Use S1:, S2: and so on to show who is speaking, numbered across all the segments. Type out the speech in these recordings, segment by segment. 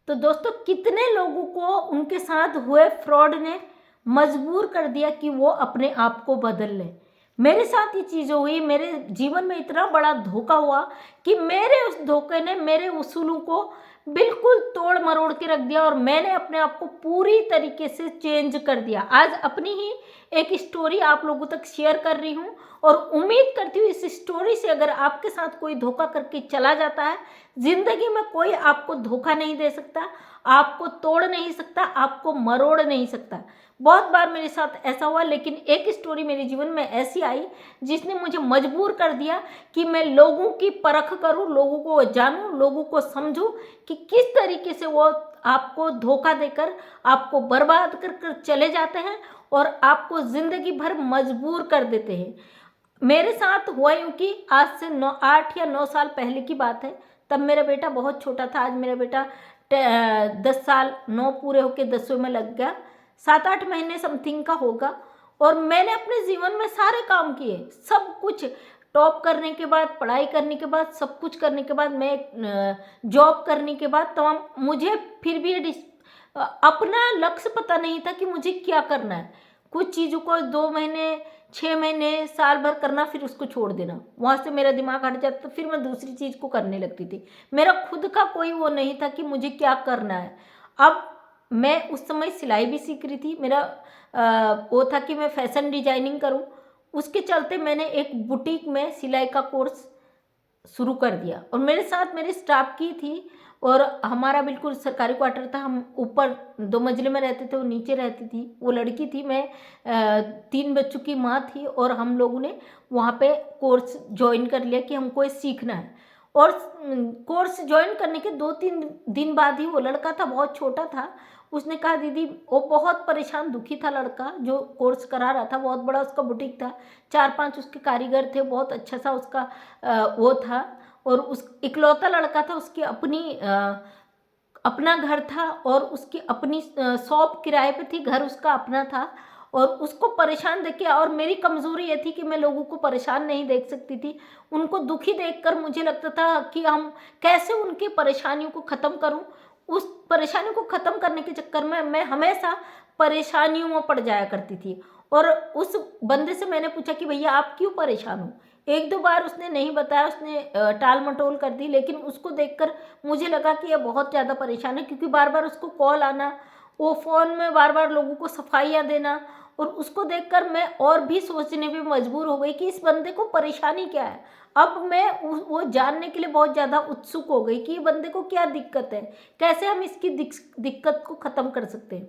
S1: तो दोस्तों कितने लोगों को उनके साथ हुए फ्रॉड ने मजबूर कर दिया कि वो अपने आप को बदल लें। मेरे साथ ये चीज़ हुई, मेरे जीवन में इतना बड़ा धोखा हुआ कि मेरे उस धोखे ने मेरे उसूलों को बिल्कुल तोड़ मरोड़ के रख दिया और मैंने अपने आप को पूरी तरीके से चेंज कर दिया। आज अपनी ही एक स्टोरी आप लोगों तक शेयर कर रही हूँ और उम्मीद करती हूँ इस स्टोरी से अगर आपके साथ कोई धोखा करके चला जाता है, जिंदगी में कोई आपको धोखा नहीं दे सकता, आपको तोड़ नहीं सकता, आपको मरोड़ नहीं सकता। बहुत बार मेरे साथ ऐसा हुआ, लेकिन एक स्टोरी मेरे जीवन में ऐसी आई जिसने मुझे मजबूर कर दिया कि मैं लोगों की परख करूं, लोगों को जानूं, लोगों को समझूं कि किस तरीके से वो आपको धोखा देकर आपको बर्बाद कर कर चले जाते हैं और आपको ज़िंदगी भर मजबूर कर देते हैं। मेरे साथ हुआ यूँ कि आज से 8 या 9 साल पहले की बात है। तब मेरा बेटा बहुत छोटा था। आज मेरा बेटा 10 साल 9 पूरे होके 10वें में लग गया, 7-8 महीने समथिंग का होगा। और मैंने अपने जीवन में सारे काम किए, सब कुछ टॉप करने के बाद, पढ़ाई करने के बाद, सब कुछ करने के बाद, मैं जॉब करने के बाद तमाम, मुझे फिर भी अपना लक्ष्य पता नहीं था कि मुझे क्या करना है। कुछ चीज़ों को 2 महीने, 6 महीने, साल भर करना, फिर उसको छोड़ देना, वहाँ से मेरा दिमाग हट जाता, फिर मैं दूसरी चीज़ को करने लगती थी। मेरा खुद का कोई वो नहीं था कि मुझे क्या करना है। अब मैं उस समय सिलाई भी सीख रही थी, मेरा वो था कि मैं फैशन डिजाइनिंग करूं। उसके चलते मैंने एक बुटीक में सिलाई का कोर्स शुरू कर दिया और मेरे साथ मेरे स्टाफ की थी और हमारा बिल्कुल सरकारी क्वार्टर था। हम ऊपर 2 मंजिले में रहते थे, वो नीचे रहती थी। वो लड़की थी, मैं 3 बच्चों की माँ थी और हम लोगों ने वहाँ पे कोर्स ज्वाइन कर लिया कि हमको ये सीखना है। और कोर्स ज्वाइन करने के 2-3 दिन बाद ही वो लड़का था, बहुत छोटा था, उसने कहा दीदी, वो बहुत परेशान दुखी था लड़का जो कोर्स करा रहा था। बहुत बड़ा उसका बुटीक था, 4-5 उसके कारीगर थे, बहुत अच्छा सा उसका वो था। और उस इकलौता लड़का था, उसकी अपना घर था और उसकी अपनी शॉप किराए पे थी, घर उसका अपना था। और उसको परेशान देख के, और मेरी कमज़ोरी ये थी कि मैं लोगों को परेशान नहीं देख सकती थी। उनको दुखी देखकर मुझे लगता था कि हम कैसे उनकी परेशानियों को ख़त्म करूं। उस परेशानियों को ख़त्म करने के चक्कर में मैं हमेशा परेशानियों में पड़ जाया करती थी। और उस बंदे से मैंने पूछा कि भैया आप क्यों परेशान हो। 1-2 बार उसने नहीं बताया, उसने टाल मटोल कर दी, लेकिन उसको देखकर मुझे लगा कि ये बहुत ज़्यादा परेशान है, क्योंकि बार बार उसको कॉल आना, वो फ़ोन में बार बार लोगों को सफाइयाँ देना। और उसको देखकर मैं और भी सोचने पे मजबूर हो गई कि इस बंदे को परेशानी क्या है। अब मैं वो जानने के लिए बहुत ज़्यादा उत्सुक हो गई कि बंदे को क्या दिक्कत है, कैसे हम इसकी दिक्कत को ख़त्म कर सकते हैं।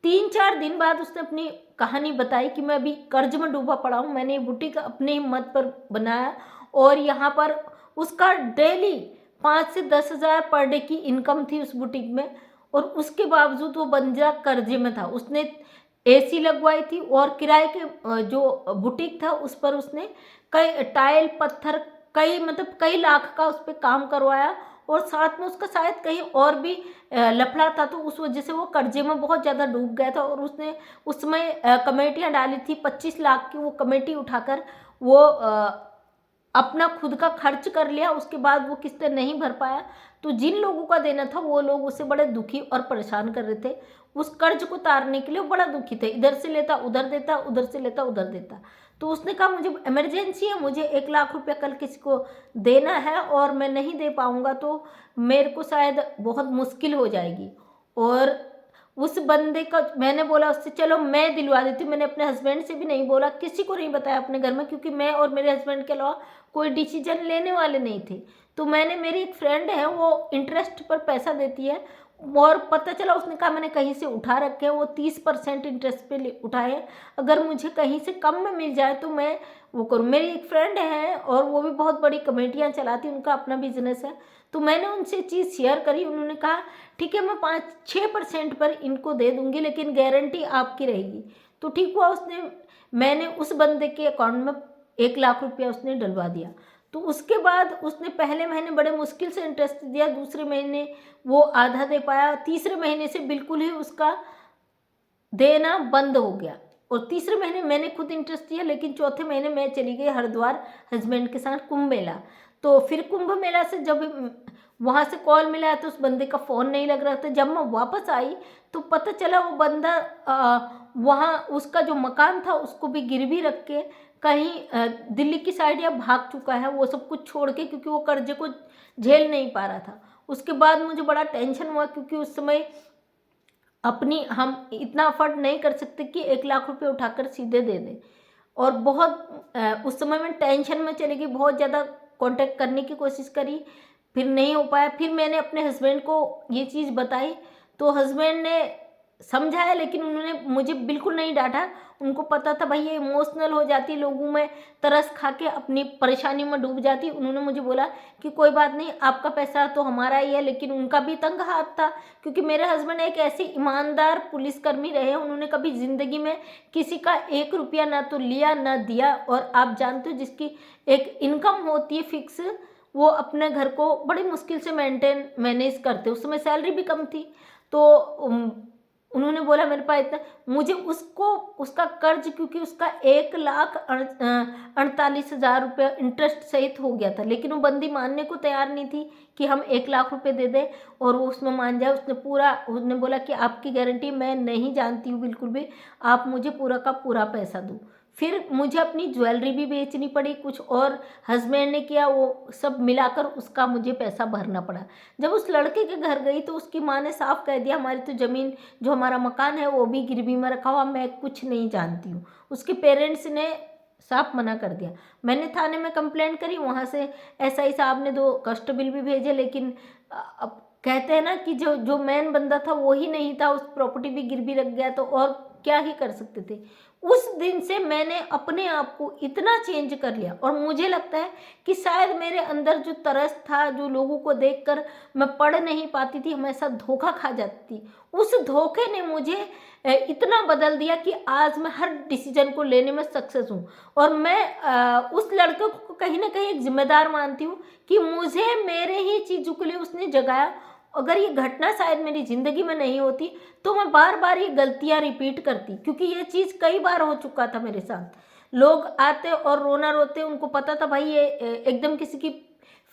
S1: 3-4 दिन बाद उसने अपनी कहानी बताई कि मैं अभी कर्ज में डूबा पड़ा हूँ। मैंने ये बुटीक अपने हिम्मत पर बनाया और यहाँ पर उसका डेली 5 से 10 हज़ार पर डे की इनकम थी उस बुटीक में। और उसके बावजूद वो बंजा कर्जे में था। उसने एसी लगवाई थी और किराए के जो बुटीक था उस पर उसने कई टाइल पत्थर, कई मतलब कई लाख का उस पर काम करवाया। और साथ में उसका शायद कहीं और भी लफड़ा था, तो उस वजह से वो कर्जे में बहुत ज़्यादा डूब गया था। और उसने उस समय कमेटियाँ डाली थी 25 लाख की। वो कमेटी उठाकर वो अपना खुद का खर्च कर लिया। उसके बाद वो किस्तें नहीं भर पाया, तो जिन लोगों का देना था वो लोग उसे बड़े दुखी और परेशान कर रहे थे। उस कर्ज को उतारने के लिए बड़ा दुखी थे, इधर से लेता उधर देता, उधर से लेता उधर देता। तो उसने कहा मुझे इमरजेंसी है, मुझे 1 लाख रुपया कल किसी को देना है और मैं नहीं दे पाऊँगा तो मेरे को शायद बहुत मुश्किल हो जाएगी। और उस बंदे का मैंने बोला उससे, चलो मैं दिलवा देती हूँ। मैंने अपने हस्बैंड से भी नहीं बोला, किसी को नहीं बताया अपने घर में, क्योंकि मैं और मेरे हस्बैंड के अलावा कोई डिसीजन लेने वाले नहीं थे। तो मैंने, मेरी एक फ्रेंड है वो इंटरेस्ट पर पैसा देती है, और पता चला उसने कहा मैंने कहीं से उठा रखे हैं, वो 30% इंटरेस्ट पे उठाए, अगर मुझे कहीं से कम में मिल जाए तो मैं वो करूँ। मेरी एक फ्रेंड है और वो भी बहुत बड़ी कमेटियाँ चलाती, उनका अपना बिजनेस है। तो मैंने उनसे चीज़ शेयर करी, उन्होंने कहा ठीक है मैं 5-6% पर इनको दे दूंगी, लेकिन गारंटी आपकी रहेगी। तो ठीक हुआ, मैंने उस बंदे के अकाउंट में 1 लाख रुपया उसने डलवा दिया। तो उसके बाद उसने पहले महीने बड़े मुश्किल से इंटरेस्ट दिया, दूसरे महीने वो आधा दे पाया, तीसरे महीने से बिल्कुल ही उसका देना बंद हो गया। और तीसरे महीने मैंने खुद इंटरेस्ट दिया, लेकिन चौथे महीने मैं चली गई हरिद्वार हस्बैंड के साथ कुंभ मेला। तो फिर कुंभ मेला से जब वहाँ से कॉल मिला है तो उस बंदे का फ़ोन नहीं लग रहा था। जब मैं वापस आई तो पता चला वो बंदा वहाँ उसका जो मकान था उसको भी गिरवी रख के कहीं दिल्ली की साइड या भाग चुका है, वो सब कुछ छोड़ के, क्योंकि वो कर्जे को झेल नहीं पा रहा था। उसके बाद मुझे बड़ा टेंशन हुआ, क्योंकि उस समय अपनी हम इतना अफोर्ड नहीं कर सकते कि 1 लाख रुपए उठाकर सीधे दे दें। और बहुत उस समय मैं टेंशन में चली गई, बहुत ज़्यादा कांटेक्ट करने की कोशिश करी, फिर नहीं हो पाया। फिर मैंने अपने हस्बैंड को ये चीज़ बताई, तो हस्बैंड ने समझाया, लेकिन उन्होंने मुझे बिल्कुल नहीं डांटा। उनको पता था भाई ये इमोशनल हो जाती, लोगों में तरस खा के अपनी परेशानी में डूब जाती। उन्होंने मुझे बोला कि कोई बात नहीं, आपका पैसा तो हमारा ही है। लेकिन उनका भी तंग हाथ था, क्योंकि मेरे हस्बैंड एक ऐसे ईमानदार पुलिसकर्मी रहे हैं, उन्होंने कभी ज़िंदगी में किसी का 1 रुपया ना तो लिया ना दिया। और आप जानते हो जिसकी एक इनकम होती है फिक्स, वो अपने घर को बड़ी मुश्किल से मैनेज करते। उस समय सैलरी भी कम थी, तो उन्होंने बोला मेरे पास इतना, मुझे उसको उसका कर्ज, क्योंकि उसका 1,48,000 रुपये इंटरेस्ट सहित हो गया था, लेकिन वो बंदी मानने को तैयार नहीं थी कि हम 1 लाख रुपए दे दें और वो उसमें मान जाए। उसने बोला कि आपकी गारंटी मैं नहीं जानती हूँ बिल्कुल भी, आप मुझे पूरा का पूरा पैसा दो। फिर मुझे अपनी ज्वेलरी भी बेचनी पड़ी कुछ, और हस्बैंड ने किया, वो सब मिलाकर उसका मुझे पैसा भरना पड़ा। जब उस लड़के के घर गई तो उसकी माँ ने साफ कह दिया, हमारी तो ज़मीन, जो हमारा मकान है वो भी गिरवी में रखा हुआ, मैं कुछ नहीं जानती हूँ। उसके पेरेंट्स ने साफ मना कर दिया। मैंने थाने में कंप्लेंट करी, वहाँ से एसआई साहब ने 2 कस्ट बिल भी भेजे, लेकिन अब कहते हैं ना कि जो जो मेन बंदा था वो ही नहीं था, उस प्रॉपर्टी भी गिरवी रख गया, तो और क्या ही कर सकते थे। उस दिन से मैंने अपने आप को इतना चेंज कर लिया, और मुझे लगता है कि शायद मेरे अंदर जो तरस था, जो लोगों को देखकर मैं पढ़ नहीं पाती थी, हमेशा धोखा खा जाती थी, उस धोखे ने मुझे इतना बदल दिया कि आज मैं हर डिसीजन को लेने में सक्सेस हूँ। और मैं उस लड़के को कहीं ना कहीं एक जिम्मेदार मानती हूँ कि मुझे मेरे ही चीज़ों के लिए उसने जगाया। अगर ये घटना शायद मेरी ज़िंदगी में नहीं होती तो मैं बार बार ये गलतियाँ रिपीट करती, क्योंकि ये चीज़ कई बार हो चुका था मेरे साथ। लोग आते और रोना रोते, उनको पता था भाई ये एकदम किसी की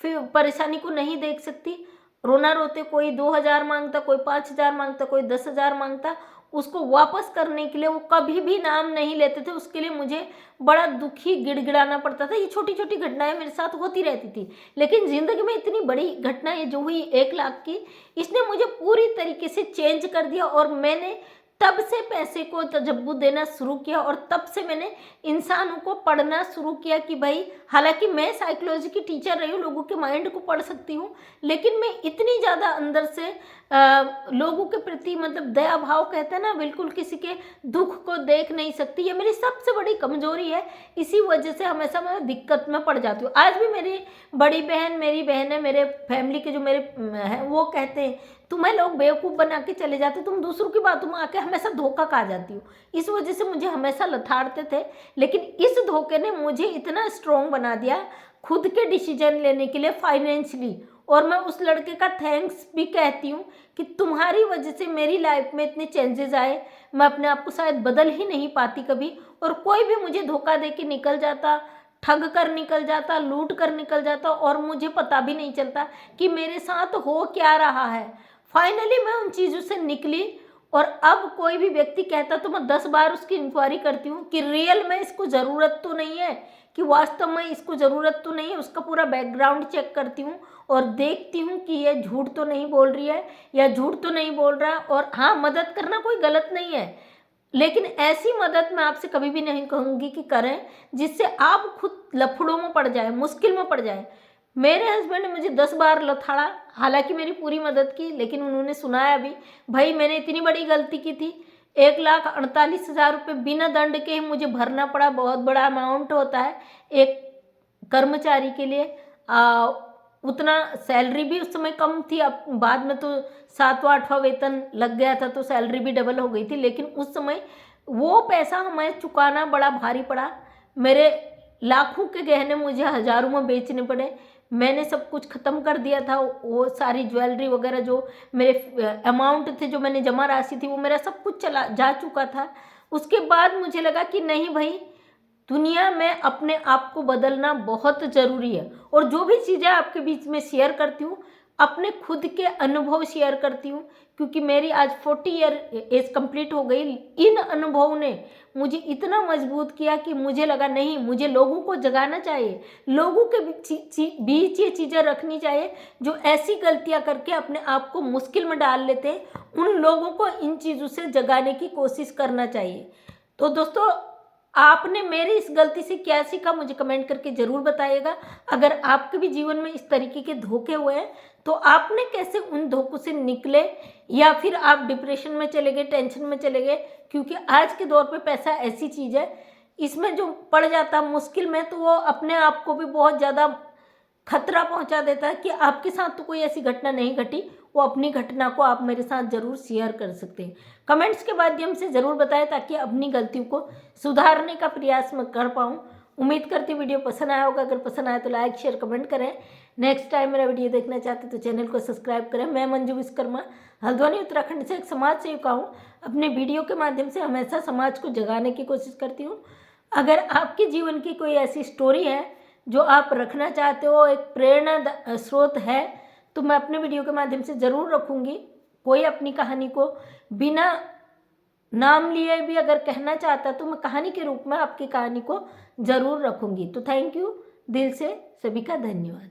S1: फिर परेशानी को नहीं देख सकती। रोना रोते कोई 2,000 मांगता, कोई 5,000 मांगता, कोई 10,000 मांगता, उसको वापस करने के लिए वो कभी भी नाम नहीं लेते थे। उसके लिए मुझे बड़ा दुखी गिड़गिड़ाना पड़ता था। ये छोटी छोटी घटनाएं मेरे साथ होती रहती थी, लेकिन ज़िंदगी में इतनी बड़ी घटना ये जो हुई 1 लाख की, इसने मुझे पूरी तरीके से चेंज कर दिया। और मैंने तब से पैसे को तजब्बु देना शुरू किया, और तब से मैंने इंसानों को पढ़ना शुरू किया कि भाई, हालांकि मैं साइकोलॉजी की टीचर रही हूँ, लोगों के माइंड को पढ़ सकती हूँ, लेकिन मैं इतनी ज़्यादा अंदर से लोगों के प्रति, मतलब दया भाव कहते हैं ना, बिल्कुल किसी के दुख को देख नहीं सकती। ये मेरी सबसे बड़ी कमजोरी है, इसी वजह से हमेशा मैं दिक्कत में पड़ जाती हूँ। आज भी मेरी बड़ी बहन, मेरी बहन है, मेरे फैमिली के जो मेरे हैं, वो कहते हैं तुम्हें लोग बेवकूफ़ बना के चले जाते, तुम दूसरों की बातों में आके हमेशा धोखा खा जाती हो। इस वजह से मुझे हमेशा लथाड़ते थे, लेकिन इस धोखे ने मुझे इतना स्ट्रॉन्ग बना दिया खुद के डिसीजन लेने के लिए फाइनेंशियली। और मैं उस लड़के का थैंक्स भी कहती हूँ कि तुम्हारी वजह से मेरी लाइफ में इतने चेंजेस आए, मैं अपने आप को शायद बदल ही नहीं पाती कभी। और कोई भी मुझे धोखा दे के निकल जाता, ठग कर निकल जाता, लूट कर निकल जाता, और मुझे पता भी नहीं चलता कि मेरे साथ हो क्या रहा है। फाइनली मैं उन चीज़ों से निकली, और अब कोई भी व्यक्ति कहता तो मैं 10 बार उसकी इंक्वायरी करती हूँ कि रियल में इसको ज़रूरत तो नहीं है, कि वास्तव में इसको ज़रूरत तो नहीं है। उसका पूरा बैकग्राउंड चेक करती हूँ और देखती हूँ कि ये झूठ तो नहीं बोल रही है या झूठ तो नहीं बोल रहा है। और हाँ, मदद करना कोई गलत नहीं है, लेकिन ऐसी मदद मैं आपसे कभी भी नहीं कहूँगी कि करें जिससे आप खुद लफड़ों में पड़ जाए, मुश्किल में पड़ जाए। मेरे हस्बैंड ने मुझे 10 बार लथाड़ा, हालांकि मेरी पूरी मदद की, लेकिन उन्होंने सुनाया भी, भाई मैंने इतनी बड़ी गलती की थी, 1,48,000 रुपये बिना दंड के ही मुझे भरना पड़ा। बहुत बड़ा अमाउंट होता है एक कर्मचारी के लिए। उतना सैलरी भी उस समय कम थी, अब बाद में तो 7वां 8वां वेतन लग गया था तो सैलरी भी डबल हो गई थी, लेकिन उस समय वो पैसा हमें चुकाना बड़ा भारी पड़ा। मेरे लाखों के गहने मुझे हज़ारों में बेचने पड़े। मैंने सब कुछ ख़त्म कर दिया था, वो सारी ज्वेलरी वगैरह जो मेरे अमाउंट थे, जो मैंने जमा राशि थी, वो मेरा सब कुछ चला जा चुका था। उसके बाद मुझे लगा कि नहीं भाई, दुनिया में अपने आप को बदलना बहुत ज़रूरी है। और जो भी चीज़ें आपके बीच में शेयर करती हूँ, अपने खुद के अनुभव शेयर करती हूँ, क्योंकि मेरी आज 40 ईयर एज कंप्लीट हो गई। इन अनुभवों ने मुझे इतना मजबूत किया कि मुझे लगा नहीं, मुझे लोगों को जगाना चाहिए, लोगों के बीच ये चीज़ें रखनी चाहिए जो ऐसी गलतियाँ करके अपने आप को मुश्किल में डाल लेते हैं। उन लोगों को इन चीज़ों से जगाने की कोशिश करना चाहिए। तो दोस्तों, आपने मेरी इस गलती से क्या सीखा मुझे कमेंट करके ज़रूर बताइएगा। अगर आपके भी जीवन में इस तरीके के धोखे हुए हैं तो आपने कैसे उन धोखों से निकले, या फिर आप डिप्रेशन में चले गए, टेंशन में चले गए। क्योंकि आज के दौर पे पैसा ऐसी चीज़ है, इसमें जो पड़ जाता मुश्किल में तो वो अपने आप को भी बहुत ज़्यादा खतरा पहुंचा देता है कि आपके साथ तो कोई ऐसी घटना नहीं घटी। वो अपनी घटना को आप मेरे साथ ज़रूर शेयर कर सकते हैं। कमेंट्स के माध्यम से ज़रूर बताएं ताकि अपनी गलतियों को सुधारने का प्रयास मैं कर पाऊँ। उम्मीद करती वीडियो पसंद आया होगा। अगर पसंद आया तो लाइक शेयर कमेंट करें। नेक्स्ट टाइम मेरा वीडियो देखना चाहते तो चैनल को सब्सक्राइब करें। मैं मंजू विश्वकर्मा हल्द्वानी उत्तराखंड से एक समाज सेविका हूँ। अपने वीडियो के माध्यम से हमेशा समाज को जगाने की कोशिश करती हूँ। अगर आपके जीवन की कोई ऐसी स्टोरी है जो आप रखना चाहते हो, एक प्रेरणा स्रोत है, तो मैं अपने वीडियो के माध्यम से ज़रूर रखूँगी। कोई अपनी कहानी को बिना नाम लिए भी अगर कहना चाहता तो मैं कहानी के रूप में आपकी कहानी को ज़रूर रखूँगी। तो थैंक यू, दिल से सभी का धन्यवाद।